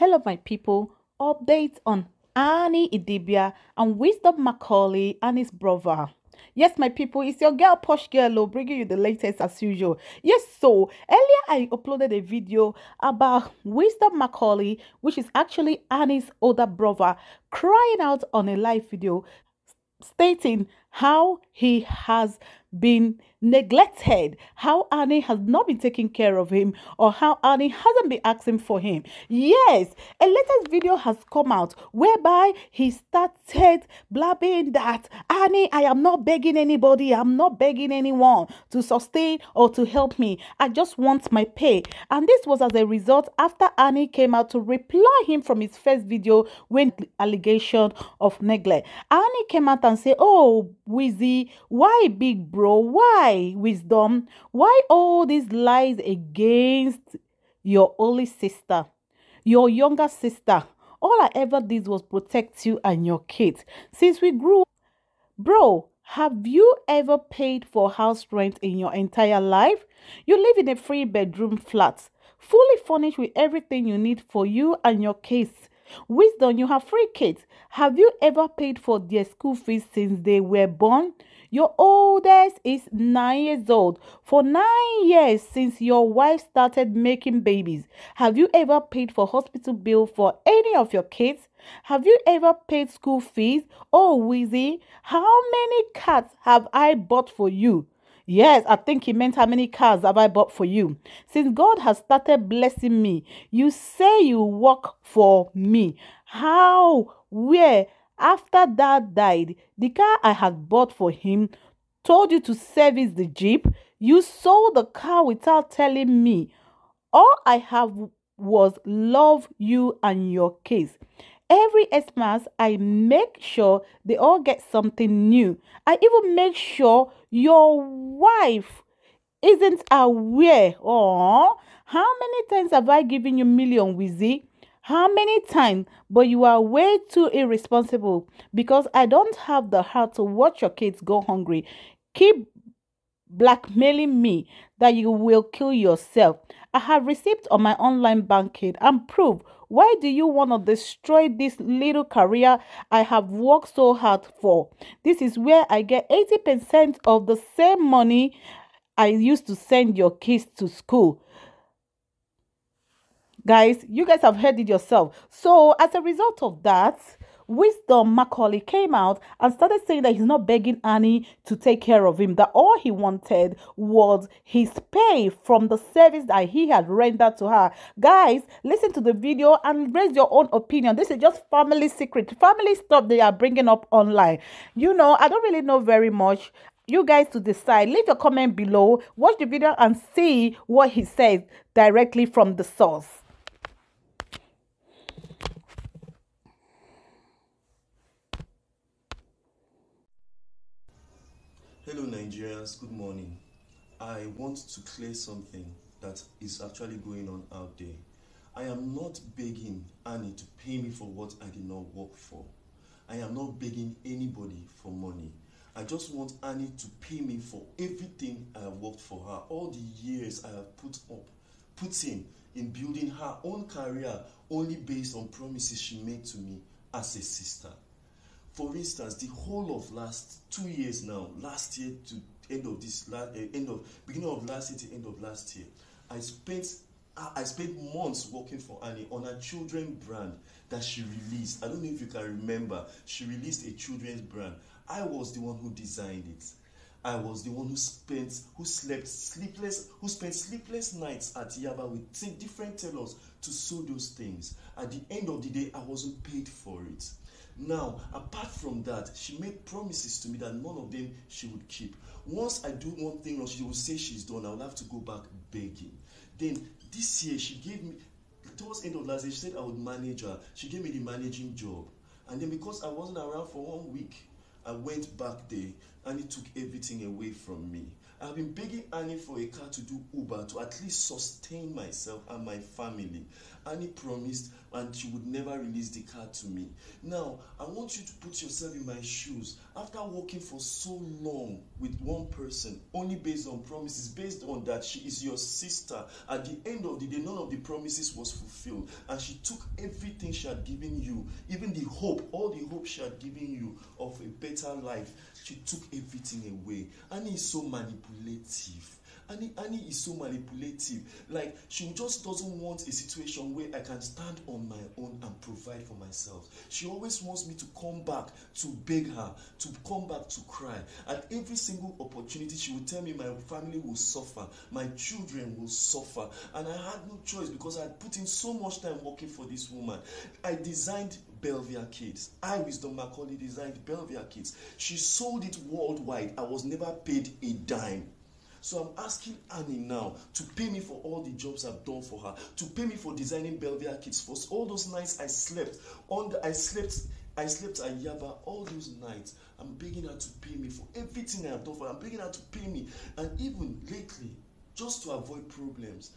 Hello, my people. Update on Annie Idibia and Wisdom Macaulay and his brother. Yes, my people, it's your girl Posh Girl bringing you the latest as usual. Yes, so earlier I uploaded a video about Wisdom Macaulay, which is actually Annie's older brother, crying out on a live video stating how he has been neglected, how Annie has not been taking care of him, or how Annie hasn't been asking for him. Yes, a latest video has come out whereby he started blabbing that Annie, I am not begging anybody, I'm not begging anyone to sustain or to help me. I just want my pay. And this was as a result after Annie came out to reply him from his first video when allegation of neglect. Annie came out and said, "Oh, Wizzy, why big bro? Why Wisdom? Why all these lies against your only sister, your younger sister? All I ever did was protect you and your kids. Since we grew, bro, have you ever paid for house rent in your entire life? You live in a 3-bedroom flat, fully furnished with everything you need for you and your kids. Wisdom, you have 3 kids. Have you ever paid for their school fees since they were born? Your oldest is 9 years old. For 9 years since your wife started making babies, have you ever paid for hospital bill for any of your kids? Have you ever paid school fees? Oh, Wizzy, how many cats have I bought for you?" Yes, I think he meant how many cars have I bought for you. Since God has started blessing me, you say you work for me. How? Where? After Dad died, the car I had bought for him told you to service the Jeep. You sold the car without telling me. All I have was love you and your kids. Every Xmas, I make sure they all get something new. I even make sure your wife isn't aware. Oh, how many times have I given you million, Wizzy? How many times? But you are way too irresponsible because I don't have the heart to watch your kids go hungry. Keep blackmailing me that you will kill yourself. I have received on my online banking and proof. Why do you want to destroy this little career I have worked so hard for? This is where I get 80% of the same money I used to send your kids to school. Guys, you guys have heard it yourself. So as a result of that, Wisdom Macaulay came out and started saying that he's not begging Annie to take care of him, that all he wanted was his pay from the service that he had rendered to her. Guys, listen to the video and raise your own opinion. This is just family secret, family stuff they are bringing up online. You know, I don't really know very much. You guys to decide. Leave your comment below, watch the video and see what he says directly from the source. Hello Nigerians, good morning. I want to clear something that is actually going on out there. I am not begging Annie to pay me for what I did not work for. I am not begging anybody for money. I just want Annie to pay me for everything I have worked for her, all the years I have put in building her own career only based on promises she made to me as a sister. For instance, the whole of last 2 years now, last year to beginning of last year to end of last year, I spent months working for Annie on a children's brand that she released. I don't know if you can remember. She released a children's brand. I was the one who designed it. I was the one who spent sleepless nights at Yaba with different tailors to sew those things. At the end of the day, I wasn't paid for it. Now, apart from that, she made promises to me that none of them she would keep. Once I do one thing wrong, she will say she's done. I will have to go back begging. Then this year, she gave me, towards the end of last year, she said I would manage her. She gave me the managing job. And then because I wasn't around for 1 week, I went back there and it took everything away from me. I've been begging Annie for a car to do Uber to at least sustain myself and my family. Annie promised and she would never release the car to me. Now, I want you to put yourself in my shoes. After working for so long with one person, only based on promises, based on that she is your sister, at the end of the day, none of the promises was fulfilled. And she took everything she had given you, even the hope, all the hope she had given you of a better life. She took everything away. Annie is so manipulative. Annie is so manipulative. Like, she just doesn't want a situation where I can stand on my own and provide for myself. She always wants me to come back to beg her, to come back to cry. At every single opportunity, she will tell me my family will suffer, my children will suffer. And I had no choice because I had put in so much time working for this woman. I designed Belvia Kids. Wisdom Macaulay designed Belvia Kids. She sold it worldwide. I was never paid a dime. So I'm asking Annie now to pay me for all the jobs I've done for her, to pay me for designing Belvia Kids, for all those nights I slept I slept at Yaba, all those nights. I'm begging her to pay me for everything I have done for her. I'm begging her to pay me. And even lately, just to avoid problems,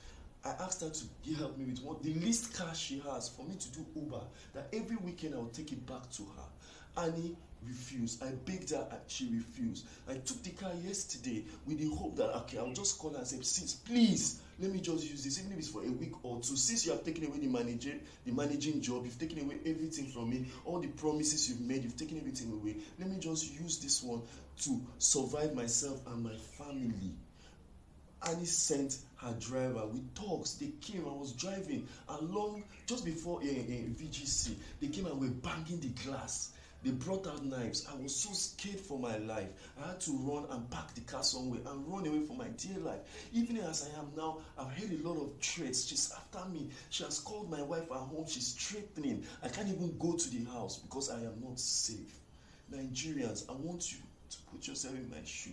I asked her to help me with the least cash she has for me to do Uber, that every weekend I will take it back to her. Annie refused. I begged her and she refused. I took the car yesterday with the hope that, okay, I'll just call her and say, sis, please, let me just use this, even if it's for a week or two. Since you have taken away the managing job, you've taken away everything from me, all the promises you've made, you've taken everything away. Let me just use this one to survive myself and my family. Annie sent her driver with talks. They came. I was driving along just before a VGC. They came and were banging the glass. They brought out knives. I was so scared for my life. I had to run and park the car somewhere and run away for my dear life. Even as I am now, I've heard a lot of threats. She's after me. She has called my wife at home. She's threatening. I can't even go to the house because I am not safe. Nigerians, I want you to put yourself in my shoe.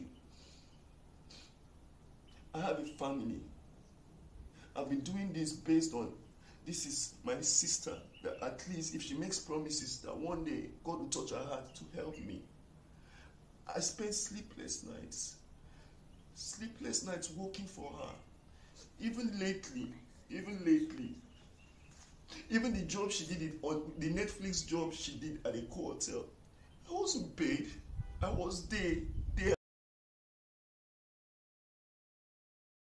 I have a family. I've been doing this based on, this is my sister, that at least if she makes promises that one day God will touch her heart to help me. I spent sleepless nights working for her. Even lately, even the job she did, on the Netflix job she did at a hotel, I wasn't paid. I was there